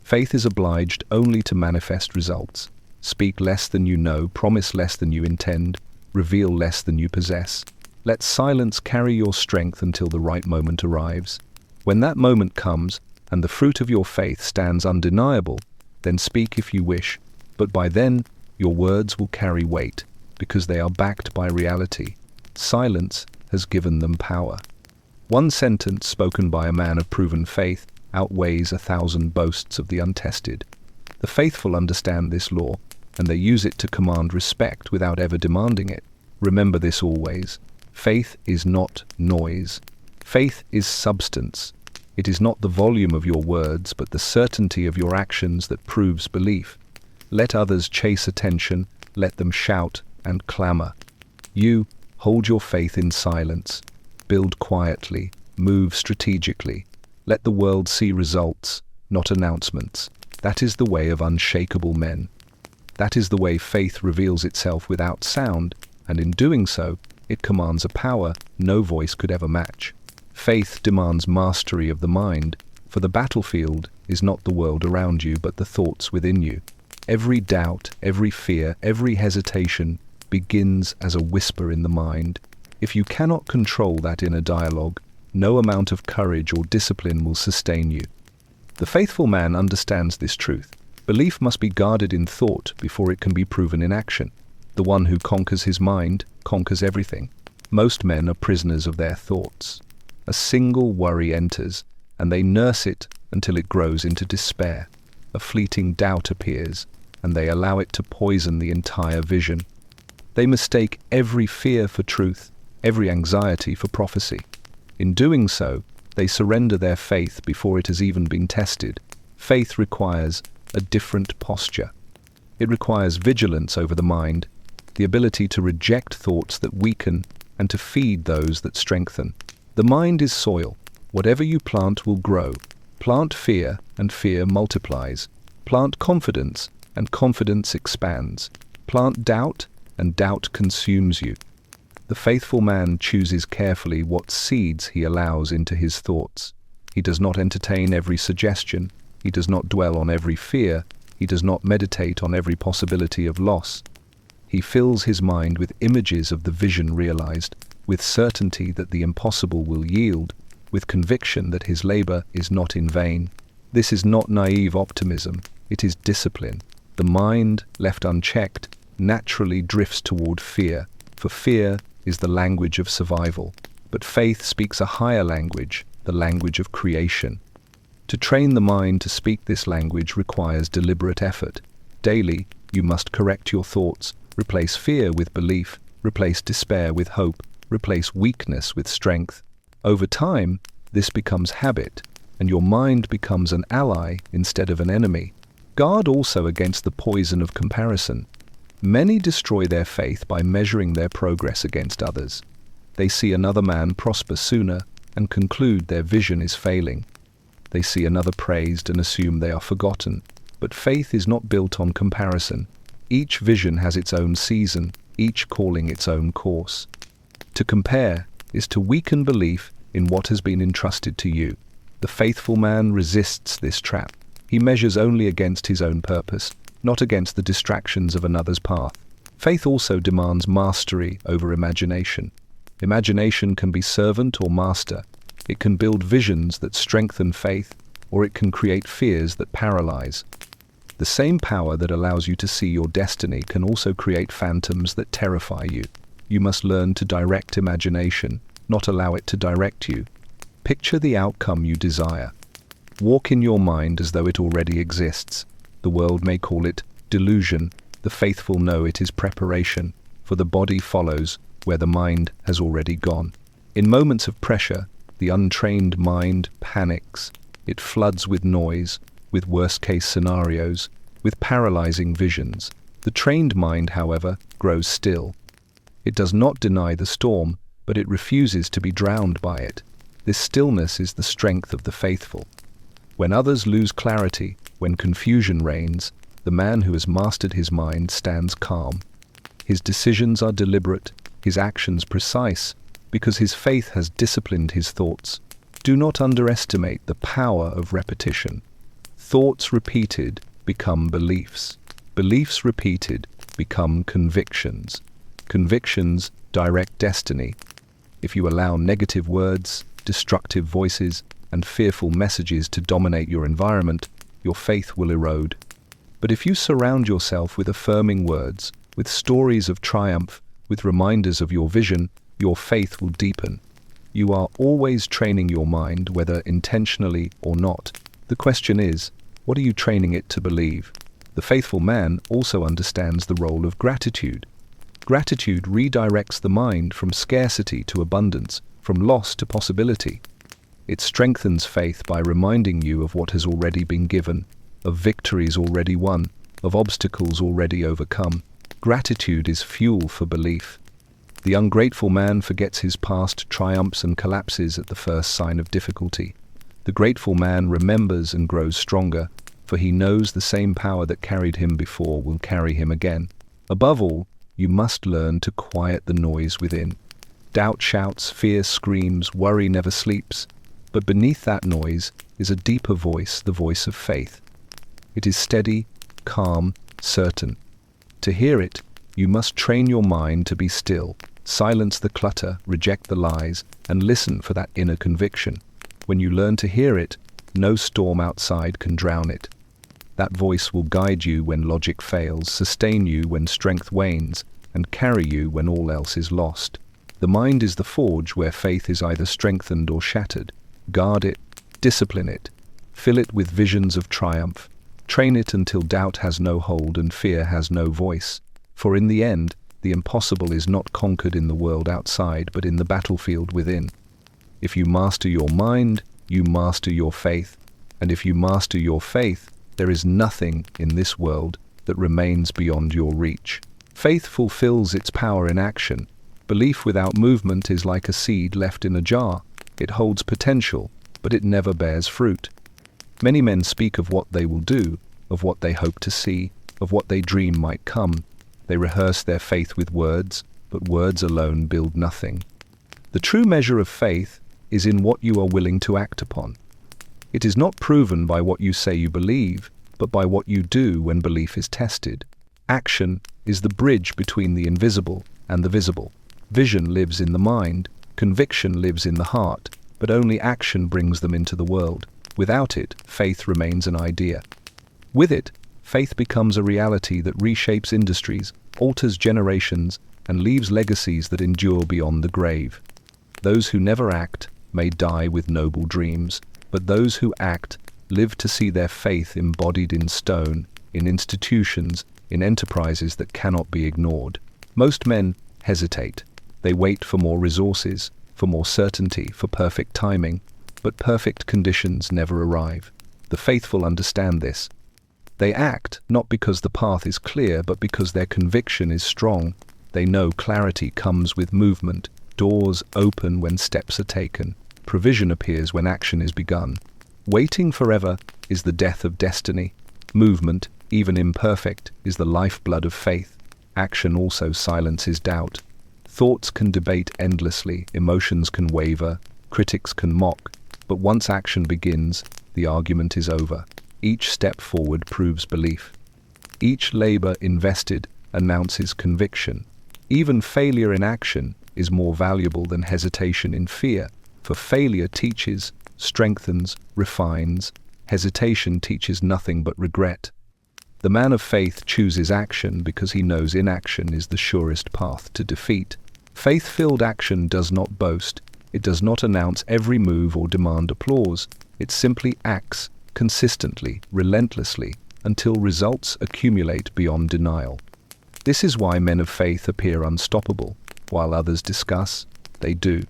Faith is obliged only to manifest results. Speak less than you know, promise less than you intend, reveal less than you possess. Let silence carry your strength until the right moment arrives. When that moment comes, and the fruit of your faith stands undeniable, then speak if you wish, but by then your words will carry weight, because they are backed by reality. Silence has given them power. One sentence spoken by a man of proven faith outweighs 1,000 boasts of the untested. The faithful understand this law, and they use it to command respect without ever demanding it. Remember this always. Faith is not noise. Faith is substance. It is not the volume of your words, but the certainty of your actions that proves belief. Let others chase attention, let them shout and clamor. You hold your faith in silence. Build quietly, move strategically. Let the world see results, not announcements. That is the way of unshakable men. That is the way faith reveals itself without sound, and in doing so, it commands a power no voice could ever match. Faith demands mastery of the mind, for the battlefield is not the world around you, but the thoughts within you. Every doubt, every fear, every hesitation begins as a whisper in the mind. If you cannot control that inner dialogue, no amount of courage or discipline will sustain you. The faithful man understands this truth. Belief must be guarded in thought before it can be proven in action. The one who conquers his mind conquers everything. Most men are prisoners of their thoughts. A single worry enters, and they nurse it until it grows into despair. A fleeting doubt appears, and they allow it to poison the entire vision. They mistake every fear for truth, every anxiety for prophecy. In doing so, they surrender their faith before it has even been tested. Faith requires a different posture. It requires vigilance over the mind, the ability to reject thoughts that weaken and to feed those that strengthen. The mind is soil. Whatever you plant will grow. Plant fear, and fear multiplies. Plant confidence, and confidence expands. Plant doubt, and doubt consumes you. The faithful man chooses carefully what seeds he allows into his thoughts. He does not entertain every suggestion. He does not dwell on every fear. He does not meditate on every possibility of loss. He fills his mind with images of the vision realized, with certainty that the impossible will yield, with conviction that his labor is not in vain. This is not naive optimism, it is discipline. The mind, left unchecked, naturally drifts toward fear, for fear is the language of survival. But faith speaks a higher language, the language of creation. To train the mind to speak this language requires deliberate effort. Daily, you must correct your thoughts, replace fear with belief, replace despair with hope, replace weakness with strength. Over time, this becomes habit, and your mind becomes an ally instead of an enemy. Guard also against the poison of comparison. Many destroy their faith by measuring their progress against others. They see another man prosper sooner and conclude their vision is failing. They see another praised and assume they are forgotten. But faith is not built on comparison. Each vision has its own season, each calling its own course. To compare is to weaken belief in what has been entrusted to you. The faithful man resists this trap. He measures only against his own purpose, not against the distractions of another's path. Faith also demands mastery over imagination. Imagination can be servant or master. It can build visions that strengthen faith, or it can create fears that paralyze. The same power that allows you to see your destiny can also create phantoms that terrify you. You must learn to direct imagination, not allow it to direct you. Picture the outcome you desire. Walk in your mind as though it already exists. The world may call it delusion. The faithful know it is preparation, for the body follows where the mind has already gone. In moments of pressure, the untrained mind panics. It floods with noise, with worst-case scenarios, with paralyzing visions. The trained mind, however, grows still. It does not deny the storm, but it refuses to be drowned by it. This stillness is the strength of the faithful. When others lose clarity, when confusion reigns, the man who has mastered his mind stands calm. His decisions are deliberate, his actions precise, because his faith has disciplined his thoughts. Do not underestimate the power of repetition. Thoughts repeated become beliefs. Beliefs repeated become convictions. Convictions direct destiny. If you allow negative words, destructive voices, and fearful messages to dominate your environment, your faith will erode. But if you surround yourself with affirming words, with stories of triumph, with reminders of your vision, your faith will deepen. You are always training your mind, whether intentionally or not. The question is, what are you training it to believe? The faithful man also understands the role of gratitude. Gratitude redirects the mind from scarcity to abundance, from loss to possibility. It strengthens faith by reminding you of what has already been given, of victories already won, of obstacles already overcome. Gratitude is fuel for belief. The ungrateful man forgets his past triumphs and collapses at the first sign of difficulty. The grateful man remembers and grows stronger, for he knows the same power that carried him before will carry him again. Above all, you must learn to quiet the noise within. Doubt shouts, fear screams, worry never sleeps. But beneath that noise is a deeper voice, the voice of faith. It is steady, calm, certain. To hear it, you must train your mind to be still, silence the clutter, reject the lies, and listen for that inner conviction. When you learn to hear it, No storm outside can drown it. That voice will guide you when logic fails, sustain you when strength wanes, and carry you when all else is lost. The mind is the forge where faith is either strengthened or shattered. Guard it, discipline it, fill it with visions of triumph, train it until doubt has no hold and fear has no voice. For in the end, the impossible is not conquered in the world outside, but in the battlefield within. If you master your mind, you master your faith, and if you master your faith, there is nothing in this world that remains beyond your reach. Faith fulfills its power in action. Belief without movement is like a seed left in a jar. It holds potential, but it never bears fruit. Many men speak of what they will do, of what they hope to see, of what they dream might come. They rehearse their faith with words, but words alone build nothing. The true measure of faith is in what you are willing to act upon. It is not proven by what you say you believe, but by what you do when belief is tested. Action is the bridge between the invisible and the visible. Vision lives in the mind, conviction lives in the heart, but only action brings them into the world. Without it, faith remains an idea. With it, faith becomes a reality that reshapes industries, alters generations, and leaves legacies that endure beyond the grave. Those who never act may die with noble dreams, but those who act live to see their faith embodied in stone, in institutions, in enterprises that cannot be ignored. Most men hesitate. They wait for more resources, for more certainty, for perfect timing, but perfect conditions never arrive. The faithful understand this. They act not because the path is clear, but because their conviction is strong. They know clarity comes with movement. Doors open when steps are taken. Provision appears when action is begun. Waiting forever is the death of destiny. Movement, even imperfect, is the lifeblood of faith. Action also silences doubt. Thoughts can debate endlessly, emotions can waver, critics can mock, but once action begins, the argument is over. Each step forward proves belief. Each labor invested announces conviction. Even failure in action is more valuable than hesitation in fear, for failure teaches, strengthens, refines. Hesitation teaches nothing but regret. The man of faith chooses action because he knows inaction is the surest path to defeat. Faith-filled action does not boast. It does not announce every move or demand applause. It simply acts consistently, relentlessly, until results accumulate beyond denial. This is why men of faith appear unstoppable. While others discuss, they do.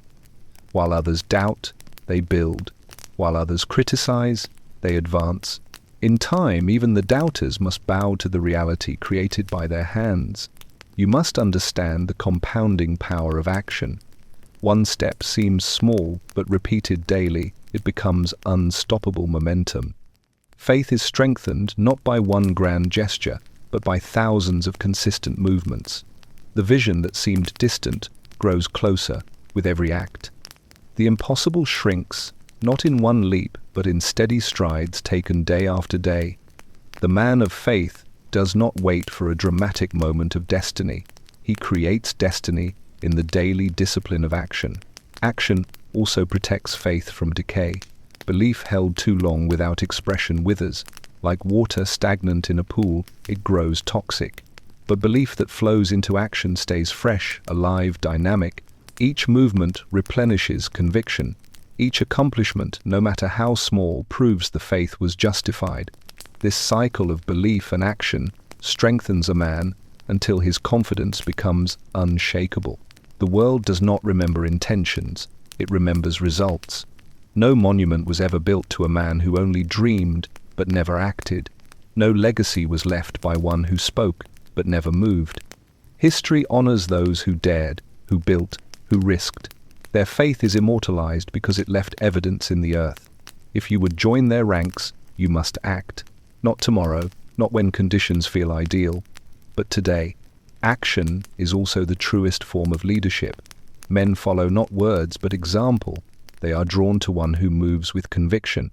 While others doubt, they build. While others criticize, they advance. In time, even the doubters must bow to the reality created by their hands. You must understand the compounding power of action. One step seems small, but repeated daily, it becomes unstoppable momentum. Faith is strengthened not by one grand gesture, but by thousands of consistent movements. The vision that seemed distant grows closer with every act. The impossible shrinks, not in one leap, but in steady strides taken day after day. The man of faith does not wait for a dramatic moment of destiny. He creates destiny in the daily discipline of action. Action also protects faith from decay. Belief held too long without expression withers. Like water stagnant in a pool, it grows toxic. But belief that flows into action stays fresh, alive, dynamic. Each movement replenishes conviction. Each accomplishment, no matter how small, proves the faith was justified. This cycle of belief and action strengthens a man until his confidence becomes unshakable. The world does not remember intentions, it remembers results. No monument was ever built to a man who only dreamed but never acted. No legacy was left by one who spoke but never moved. History honors those who dared, who built, who risked. Their faith is immortalized because it left evidence in the earth. If you would join their ranks, you must act. Not tomorrow, not when conditions feel ideal, but today. Action is also the truest form of leadership. Men follow not words but example. They are drawn to one who moves with conviction.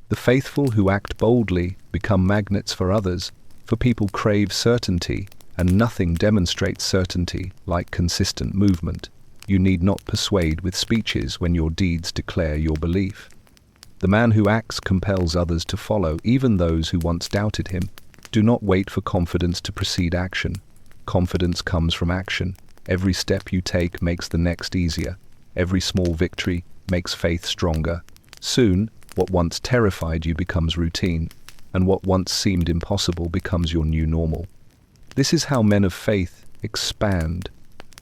The faithful who act boldly become magnets for others, for people crave certainty, and nothing demonstrates certainty like consistent movement. You need not persuade with speeches when your deeds declare your belief. The man who acts compels others to follow, even those who once doubted him. Do not wait for confidence to precede action. Confidence comes from action. Every step you take makes the next easier. Every small victory makes faith stronger. Soon, what once terrified you becomes routine, and what once seemed impossible becomes your new normal. This is how men of faith expand,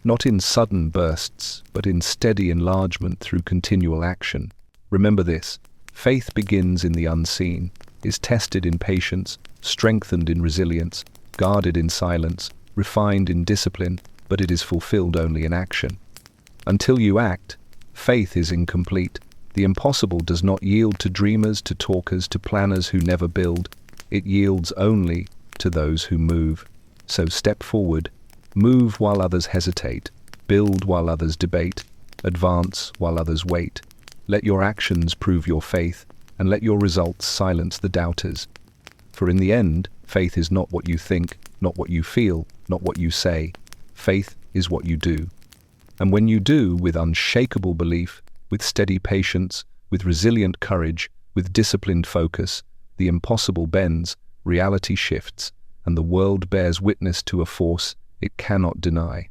not in sudden bursts, but in steady enlargement through continual action. Remember this: faith begins in the unseen, is tested in patience, strengthened in resilience, guarded in silence, refined in discipline, but it is fulfilled only in action. Until you act, faith is incomplete. The impossible does not yield to dreamers, to talkers, to planners who never build. It yields only to those who move. So step forward, move while others hesitate, build while others debate, advance while others wait. Let your actions prove your faith, and let your results silence the doubters. For in the end, faith is not what you think, not what you feel, not what you say. Faith is what you do. And when you do with unshakable belief, with steady patience, with resilient courage, with disciplined focus, the impossible bends, reality shifts, and the world bears witness to a force it cannot deny.